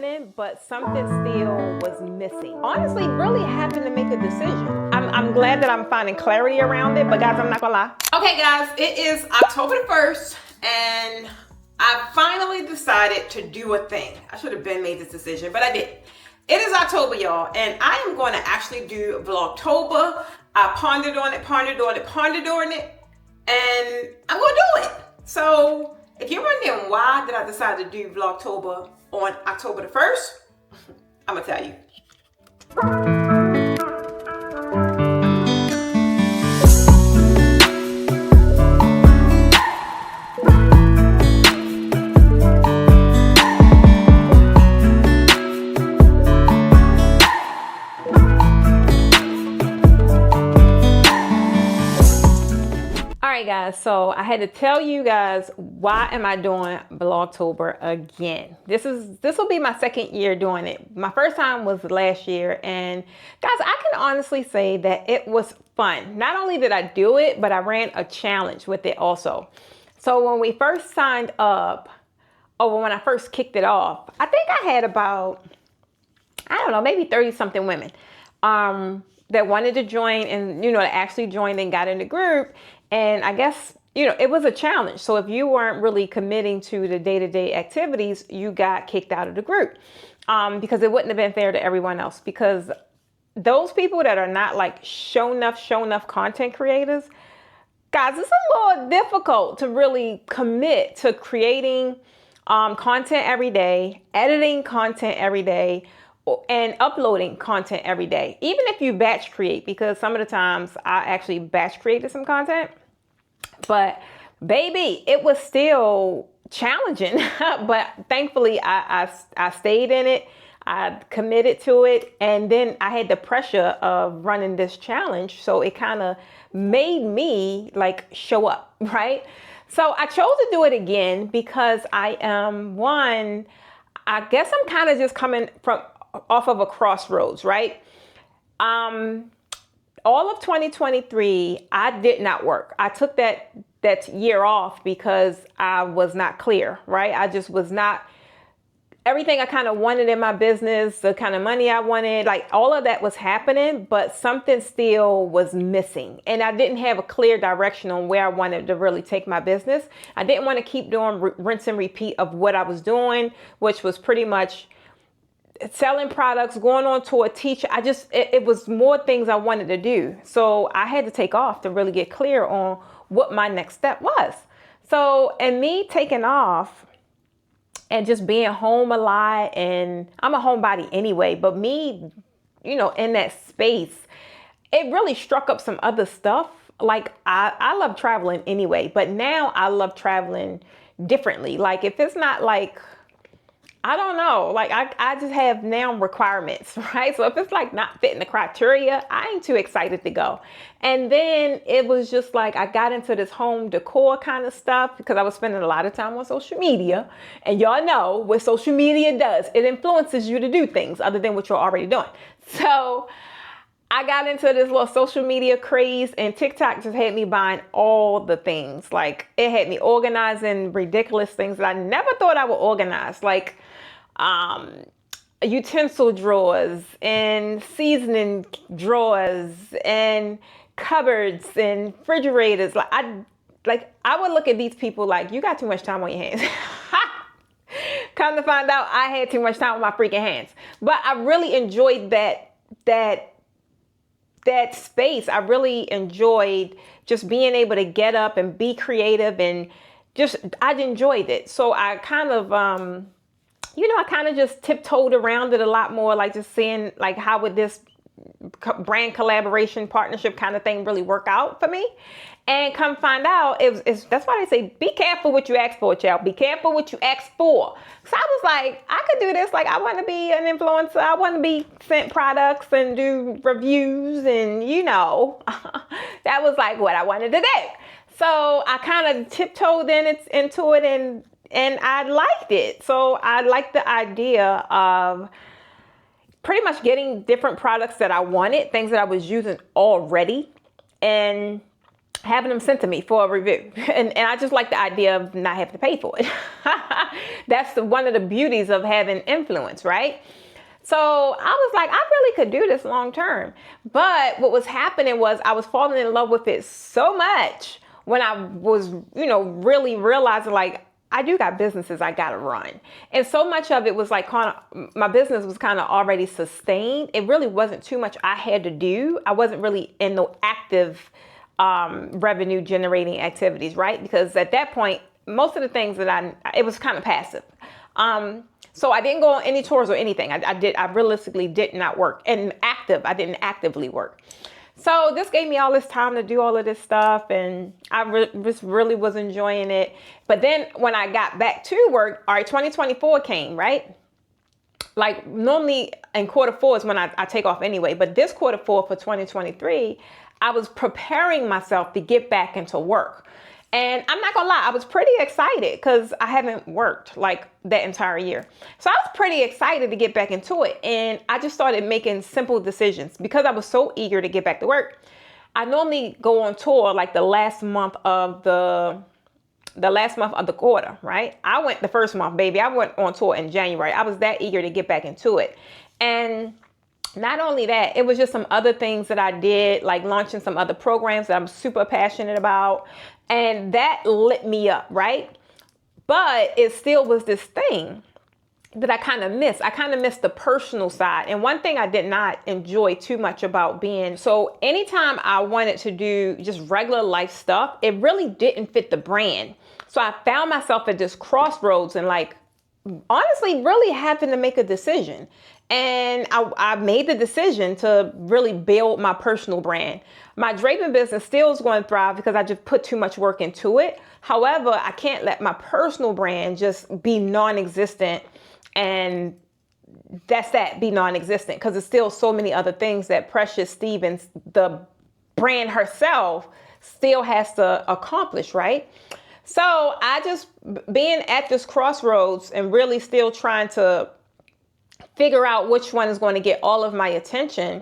happening, but something still was missing. Honestly, really having to make a decision. I'm glad that I'm finding clarity around it, but guys, I'm not gonna lie. Okay guys, it is October the 1st and I finally decided to do a thing. I should have been made this decision, but I did. It is October, y'all, and I am going to actually do Vlogtober. I pondered on it, and I'm gonna do it. So if you're wondering why did I decide to do Vlogtober on October the 1st, I'm gonna tell you. Alright guys, so I had to tell you guys why am I doing Vlogtober again. This will be my second year doing it. My first time was last year, and guys, I can honestly say that it was fun. Not only did I do it, but I ran a challenge with it also. So when we first signed up, or when I first kicked it off, I think I had about, I don't know, maybe 30 something women that wanted to join, and that actually joined and got in the group. And I guess, it was a challenge. So if you weren't really committing to the day-to-day activities, you got kicked out of the group because it wouldn't have been fair to everyone else. Because those people that are not like show enough content creators, guys, it's a little difficult to really commit to creating content every day, editing content every day, and uploading content every day, even if you batch create, because some of the times I actually batch created some content, but baby, it was still challenging. But thankfully I stayed in it. I committed to it, and then I had the pressure of running this challenge, so it kind of made me like show up, right? So I chose to do it again because I am I guess I'm kind of just coming off of a crossroads, right? All of 2023, I did not work. I took that year off because I was not clear, right? I just was not, everything I kind of wanted in my business, the kind of money I wanted, like all of that was happening, but something still was missing. And I didn't have a clear direction on where I wanted to really take my business. I didn't want to keep doing rinse and repeat of what I was doing, which was pretty much selling products, going on tour, teaching. It was more things I wanted to do. So I had to take off to really get clear on what my next step was. So, and me taking off and just being home a lot, and I'm a homebody anyway, but me, in that space, it really struck up some other stuff. Like I love traveling anyway, but now I love traveling differently. Like if it's not like, I don't know, like I just have now requirements, right? So if it's like not fitting the criteria, I ain't too excited to go. And then it was just like I got into this home decor kind of stuff because I was spending a lot of time on social media. And y'all know what social media does. It influences you to do things other than what you're already doing. So I got into this little social media craze, and TikTok just had me buying all the things. Like it had me organizing ridiculous things that I never thought I would organize. Like utensil drawers and seasoning drawers and cupboards and refrigerators. I would look at these people like, you got too much time on your hands. Come to find out, I had too much time on my freaking hands. But I really enjoyed that space. I really enjoyed just being able to get up and be creative, and I enjoyed it. So I kind of, I kind of just tiptoed around it a lot more, like just seeing like how would this brand collaboration partnership kind of thing really work out for me. And come find out, that's why they say, be careful what you ask for, child. Be careful what you ask for. So I was like, I could do this. Like, I want to be an influencer. I want to be sent products and do reviews. And, that was like what I wanted to do. So I kind of tiptoed into it and I liked it. So I liked the idea of pretty much getting different products that I wanted, things that I was using already, and having them sent to me for a review. And I just like the idea of not having to pay for it. That's one of the beauties of having influence, right? So I was like, I really could do this long term. But what was happening was I was falling in love with it so much when I was, really realizing like, I do got businesses I got to run. And so much of it was like my business was kind of already sustained. It really wasn't too much I had to do. I wasn't really in no active revenue generating activities, right? Because at that point, most of the things that it was kind of passive. So I didn't go on any tours or anything. I realistically did not work. And I didn't actively work. So this gave me all this time to do all of this stuff, and I just really was enjoying it. But then when I got back to work, all right, 2024 came, right? Like normally in Q4 is when I take off anyway, but this Q4 for 2023, I was preparing myself to get back into work. And I'm not gonna lie, I was pretty excited because I haven't worked like that entire year. So I was pretty excited to get back into it. And I just started making simple decisions because I was so eager to get back to work. I normally go on tour like the last month of the quarter, right? I went the first month, baby. I went on tour in January. I was that eager to get back into it. And not only that, it was just some other things that I did, like launching some other programs that I'm super passionate about. And that lit me up, right? But it still was this thing that I kind of missed. I kind of missed the personal side. And one thing I did not enjoy too much about so anytime I wanted to do just regular life stuff, it really didn't fit the brand. So I found myself at this crossroads and like, honestly, really having to make a decision. And I made the decision to really build my personal brand. My draping business still is going to thrive because I just put too much work into it. However, I can't let my personal brand just be non-existent and be non-existent, because there's still so many other things that Precious Stevens, the brand herself, still has to accomplish, right? So I just being at this crossroads and really still trying to figure out which one is going to get all of my attention,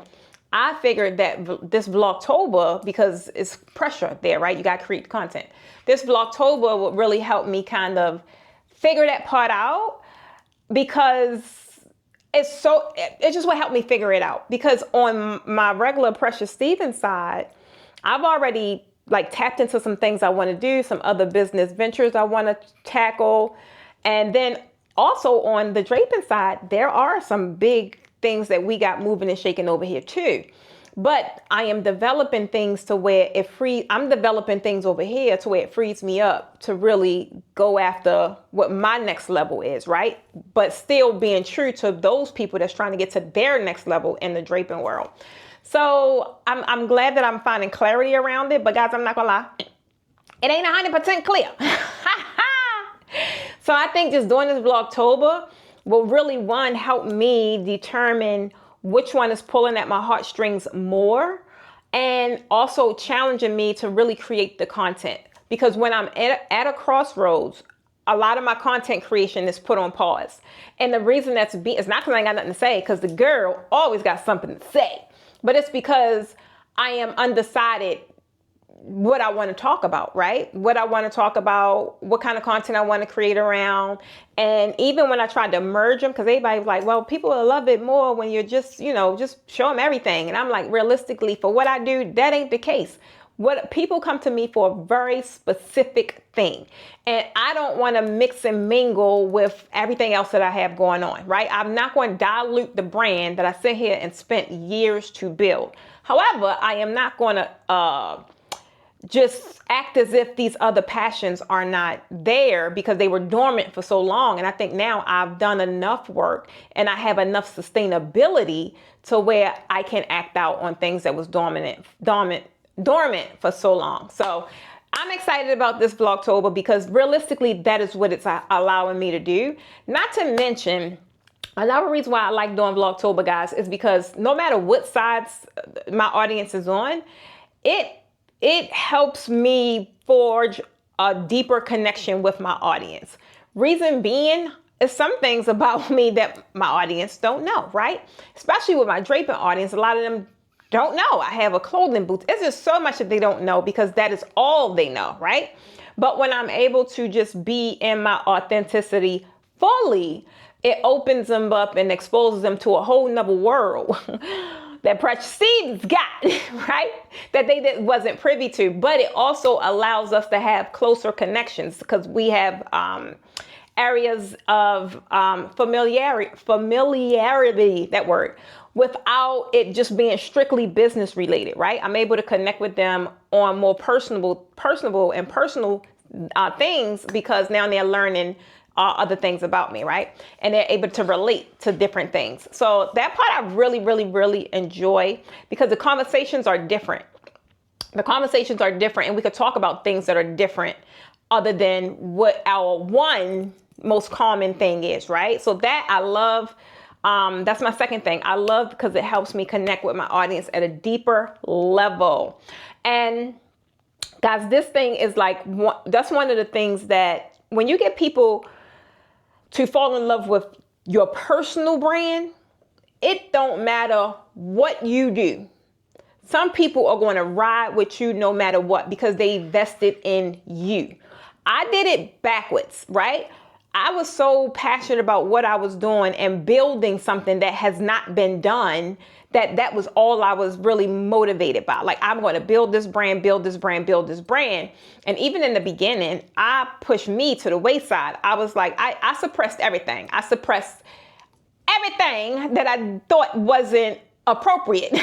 I figured that this Vlogtober, because it's pressure there, right? You got to create content. This Vlogtober would really help me kind of figure that part out, because it just would help me figure it out. Because on my regular Precious Stevens side, I've already like tapped into some things I want to do, some other business ventures I want to tackle. And then also on the draping side, there are some big things that we got moving and shaking over here too. But I am developing things to where I'm developing things over here to where it frees me up to really go after what my next level is, right? But still being true to those people that's trying to get to their next level in the draping world. So I'm glad that I'm finding clarity around it. But guys, I'm not gonna lie, it ain't 100% clear. So I think just doing this Vlogtober will really, one, help me determine which one is pulling at my heartstrings more, and also challenging me to really create the content. Because when I'm at a crossroads, a lot of my content creation is put on pause. And the reason it's not because I ain't got nothing to say, because the girl always got something to say, but it's because I am undecided what I want to talk about, right? What I want to talk about, what kind of content I want to create around. And even when I tried to merge them, because everybody was like, well, people will love it more when you're just, just show them everything. And I'm like, realistically, for what I do, that ain't the case. What people come to me for a very specific thing. And I don't want to mix and mingle with everything else that I have going on, right? I'm not going to dilute the brand that I sit here and spent years to build. However, I am not going to, just act as if these other passions are not there because they were dormant for so long. And I think now I've done enough work and I have enough sustainability to where I can act out on things that was dormant for so long. So I'm excited about this Vlogtober because realistically, that is what it's allowing me to do. Not to mention, another reason why I like doing Vlogtober, guys, is because no matter what sides my audience is on, it helps me forge a deeper connection with my audience. Reason being is some things about me that my audience don't know, right? Especially with my draping audience, a lot of them don't know. I have a clothing boutique. It's just so much that they don't know because that is all they know, right? But when I'm able to just be in my authenticity fully, it opens them up and exposes them to a whole nother world that Steve's got, right? That they wasn't privy to. But it also allows us to have closer connections because we have areas of familiarity, that word, without it just being strictly business related, right? I'm able to connect with them on more personal things because now they're learning other things about me, right? And they're able to relate to different things. So that part I really, really, really enjoy because the conversations are different. The conversations are different and we could talk about things that are different other than what our one most common thing is, right? So that I love. That's my second thing. I love because it helps me connect with my audience at a deeper level. And guys, this thing is like, that's one of the things that when you get people to fall in love with your personal brand, it don't matter what you do. Some people are going to ride with you no matter what because they invested in you. I did it backwards, right? I was so passionate about what I was doing and building something that has not been done that was all I was really motivated by. Like, I'm going to build this brand, build this brand, build this brand. And even in the beginning, I pushed me to the wayside. I was like, I suppressed everything. I suppressed everything that I thought wasn't appropriate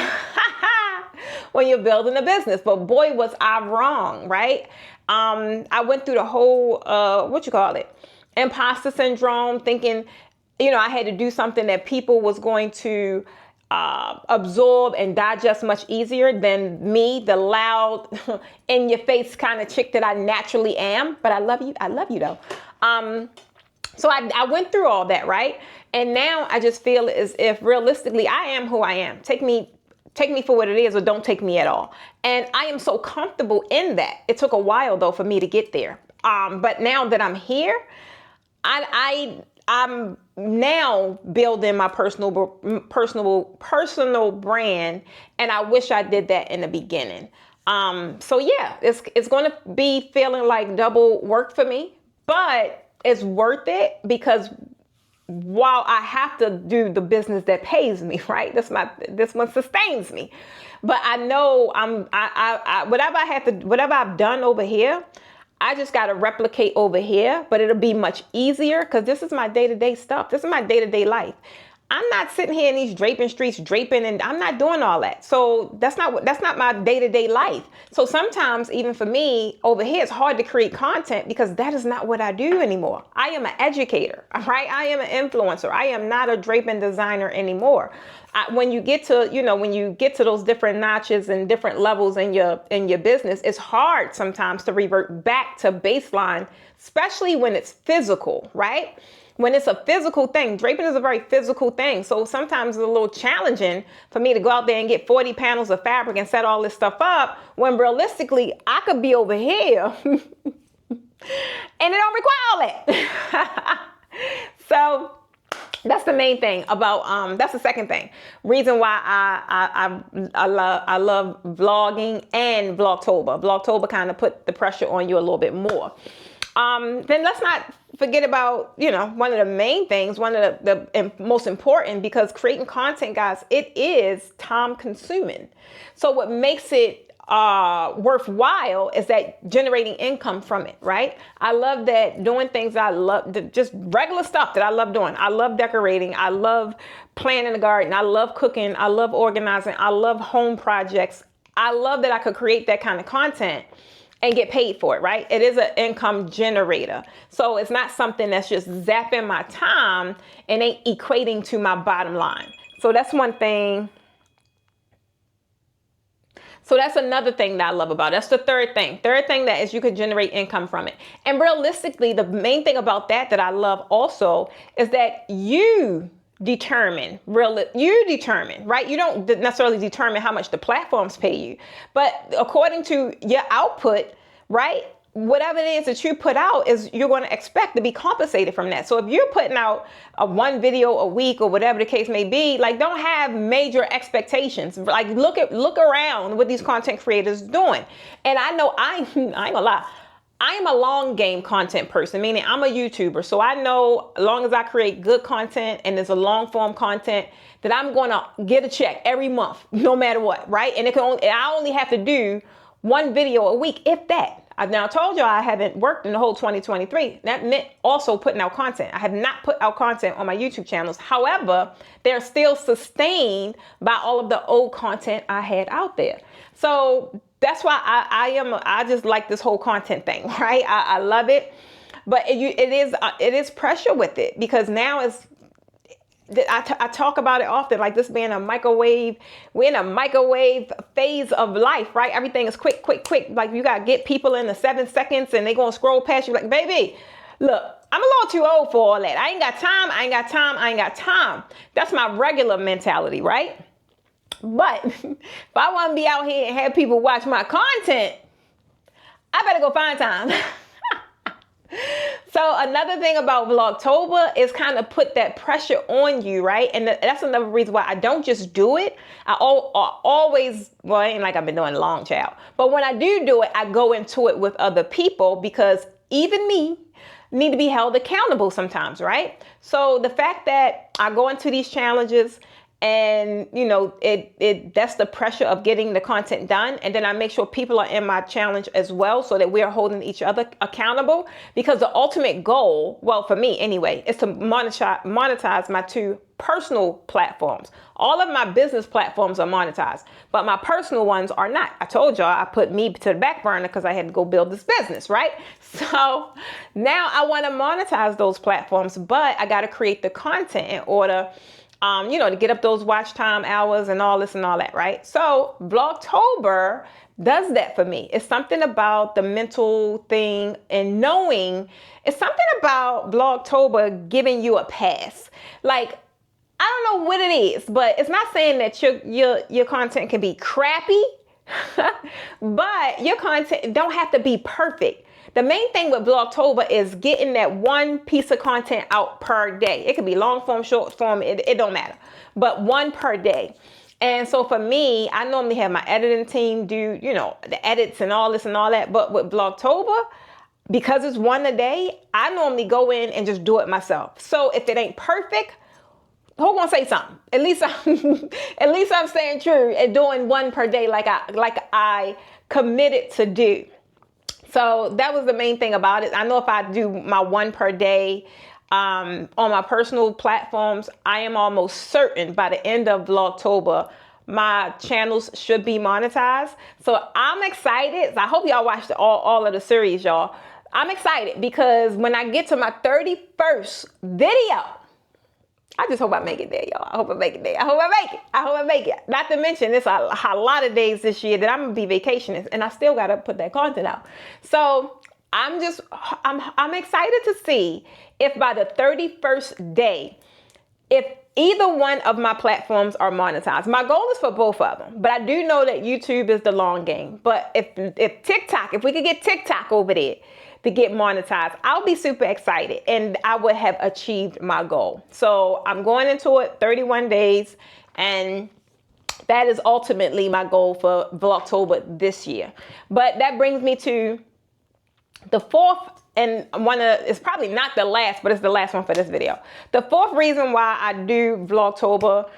when you're building a business. But boy, was I wrong, right? I went through the whole, imposter syndrome, thinking, I had to do something that people was going to absorb and digest much easier than me, the loud, in your face kind of chick that I naturally am. But I love you though. So I went through all that, right? And now I just feel as if realistically I am who I am. Take me for what it is or don't take me at all. And I am so comfortable in that. It took a while though for me to get there. But now that I'm here, I'm now building my personal brand, and I wish I did that in the beginning. So yeah, it's going to be feeling like double work for me, but it's worth it because while I have to do the business that pays me, right? This one sustains me, but I know whatever I've done over here, I just got to replicate over here, but it'll be much easier because this is my day-to-day stuff. This is my day-to-day life. I'm not sitting here in these draping streets, and I'm not doing all that. So that's not my day-to-day life. So sometimes even for me over here, it's hard to create content because that is not what I do anymore. I am an educator, right? I am an influencer. I am not a draping designer anymore. When you get to those different notches and different levels in your business, it's hard sometimes to revert back to baseline, especially when it's physical, right? When it's a physical thing, draping is a very physical thing. So sometimes it's a little challenging for me to go out there and get 40 panels of fabric and set all this stuff up when realistically I could be over here and it don't require all that. So that's the main thing about, that's the second thing. Reason why I love vlogging and Vlogtober. Vlogtober kind of put the pressure on you a little bit more. Then let's not forget about, one of the main things, one of the most important, because creating content, guys, it is time consuming. So what makes it worthwhile is that generating income from it, right? I love that doing things I love, just regular stuff that I love doing. I love decorating. I love planting the garden. I love cooking. I love organizing. I love home projects. I love that I could create that kind of content and get paid for it, right? It is an income generator. So it's not something that's just zapping my time and ain't equating to my bottom line. So that's one thing. So that's another thing that I love about it. That's the third thing. Third thing that is you could generate income from it. And realistically, the main thing about that I love also is that you determine, right? You don't necessarily determine how much the platforms pay you, but according to your output, right? whatever it is that you put out is you're going to expect to be compensated from that. So if you're putting out a one video a week or whatever the case may be, like, don't have major expectations. Like, look around what these content creators doing. And I know I ain't gonna lie, I am a long game content person, meaning I'm a YouTuber. So I know as long as I create good content and there's a long form content, that I'm going to get a check every month, no matter what, right? And I only have to do one video a week, if that. I've now told you I haven't worked in the whole 2023. That meant also putting out content. I have not put out content on my YouTube channels. However, they're still sustained by all of the old content I had out there. So that's why I just like this whole content thing, right? I love it, but it is pressure with it, because now I talk about it often, like this being a microwave. We're in a microwave phase of life, right? Everything is quick. Like, you got to get people in the 7 seconds and they going to scroll past you. Like, baby, look, I'm a little too old for all that. I ain't got time. That's my regular mentality, right? But if I want to be out here and have people watch my content, I better go find time. So another thing about Vlogtober is kind of put that pressure on you, right? And that's another reason why I don't just do it. I always, well, ain't like I've been doing long, child. But when I do it, I go into it with other people, because even me need to be held accountable sometimes, right? So the fact that I go into these challenges, and that's the pressure of getting the content done, and then I make sure people are in my challenge as well, so that we are holding each other accountable. Because the ultimate goal, well, for me anyway, is to monetize my 2 personal platforms. All of my business platforms are monetized, but my personal ones are not. I told y'all I put me to the back burner because I had to go build this business, right? So now I want to monetize those platforms, but I got to create the content in order to get up those watch time hours and all this and all that, right? So Vlogtober does that for me. It's something about the mental thing and knowing, it's something about Vlogtober giving you a pass. Like, I don't know what it is, but it's not saying that your content can be crappy, but your content don't have to be perfect. The main thing with Vlogtober is getting that one piece of content out per day. It could be long form, short form, it don't matter, but one per day. And so for me, I normally have my editing team do, the edits and all this and all that. But with Vlogtober, because it's one a day, I normally go in and just do it myself. So if it ain't perfect, who gonna say something? At least I'm staying true and doing one per day like I committed to do. So that was the main thing about it. I know if I do my one per day on my personal platforms, I am almost certain by the end of Vlogtober, my channels should be monetized. So I'm excited. I hope y'all watched all of the series, y'all. I'm excited because when I get to my 31st video, I just hope I make it there, y'all. I hope I make it there. I hope I make it. Not to mention, there's a lot of days this year that I'm gonna be vacationing, and I still gotta put that content out. So I'm excited to see if by the 31st day, if either one of my platforms are monetized. My goal is for both of them, but I do know that YouTube is the long game. But if TikTok, if we could get TikTok over there to get monetized, I'll be super excited and I would have achieved my goal. So I'm going into it 31 days, and that is ultimately my goal for Vlogtober this year. But that brings me to the fourth, and it's probably not the last, but it's the last one for this video. The fourth reason why I do Vlogtober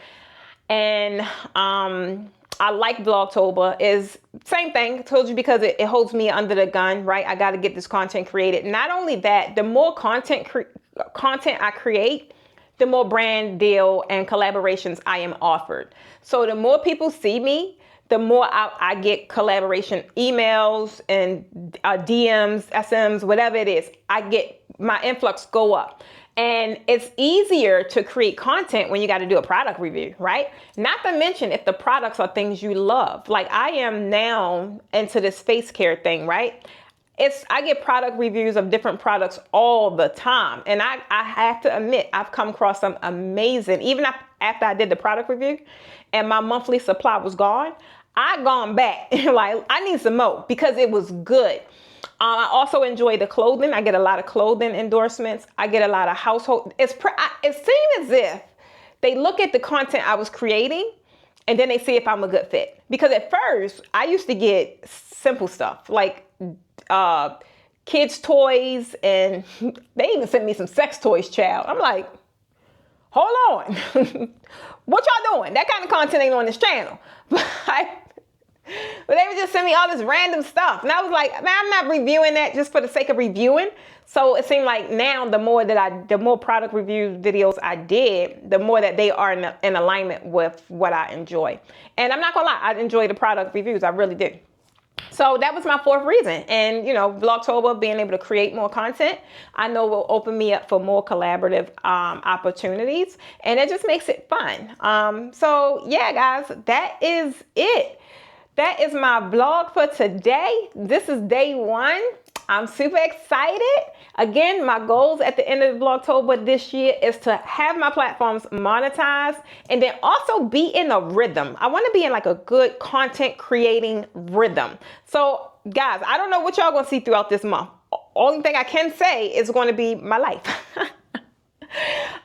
and I like Vlogtober is same thing. I told you, because it holds me under the gun, right? I got to get this content created. Not only that, the more content I create, the more brand deal and collaborations I am offered. So the more people see me, the more I get collaboration emails and DMs, SMs, whatever it is. My influx go up. And it's easier to create content when you got to do a product review, right? Not to mention if the products are things you love. Like I am now into this face care thing, right? I get product reviews of different products all the time. And I have to admit, I've come across some amazing, even after I did the product review and my monthly supply was gone, I gone back like I need some more because it was good. I also enjoy the clothing. I get a lot of clothing endorsements. I get a lot of household. It seems as if they look at the content I was creating and then they see if I'm a good fit. Because at first, I used to get simple stuff like kids' toys, and they even sent me some sex toys, child. I'm like, hold on. What y'all doing? That kind of content ain't on this channel. But they would just send me all this random stuff. And I was like, man, I'm not reviewing that just for the sake of reviewing. So it seemed like now the more product review videos I did, the more that they are in alignment with what I enjoy. And I'm not gonna lie, I enjoy the product reviews. I really do. So that was my fourth reason. And, you know, Vlogtober, being able to create more content, I know will open me up for more collaborative opportunities. And it just makes it fun. So yeah, guys, that is it. That is my vlog for today. This is day one. I'm super excited. Again, my goals at the end of Vlogtober this year is to have my platforms monetized and then also be in a rhythm. I want to be in like a good content creating rhythm. So guys, I don't know what y'all gonna see throughout this month. Only thing I can say is going to be my life.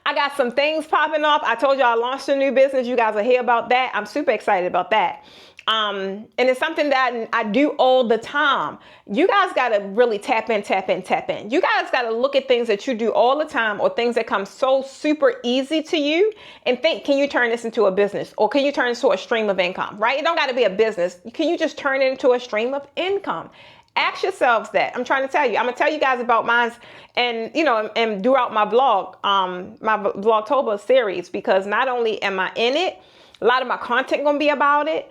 I got some things popping off. I told y'all I launched a new business. You guys will hear about that. I'm super excited about that. And it's something that I do all the time. You guys got to really tap in. You guys got to look at things that you do all the time or things that come so super easy to you and think, can you turn this into a business? Or can you turn this into a stream of income, right? It don't got to be a business. Can you just turn it into a stream of income? Ask yourselves that. I'm trying to tell you. I'm gonna tell you guys about mine, and you know, and throughout my blog, my Vlogtober series, because not only am I in it, a lot of my content gonna be about it.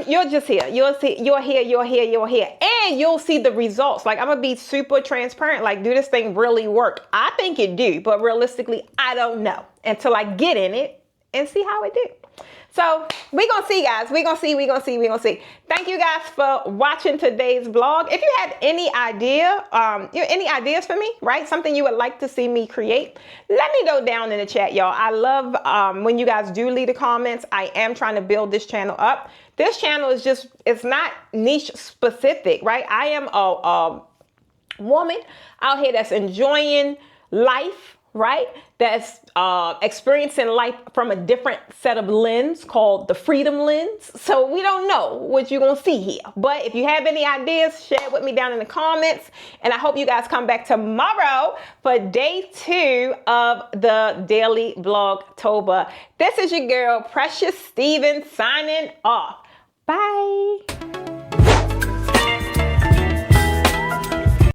You'll just hear. You'll hear, and you'll see the results. Like, I'm gonna be super transparent. Like, do this thing really work? I think it do, but realistically, I don't know until I get in it and see how it do. So we're gonna see, guys. We're gonna see. Thank you guys for watching today's vlog. If you have any idea, any ideas for me, right? Something you would like to see me create, let me know down in the chat, y'all. I love when you guys do leave the comments. I am trying to build this channel up. This channel is just, it's not niche specific, right? I am a woman out here that's enjoying life, right? That's experiencing life from a different set of lens called the freedom lens. So we don't know what you're gonna see here. But if you have any ideas, share it with me down in the comments. And I hope you guys come back tomorrow for day 2 of the daily Vlogtober. This is your girl, Precious Stevens, signing off. Bye.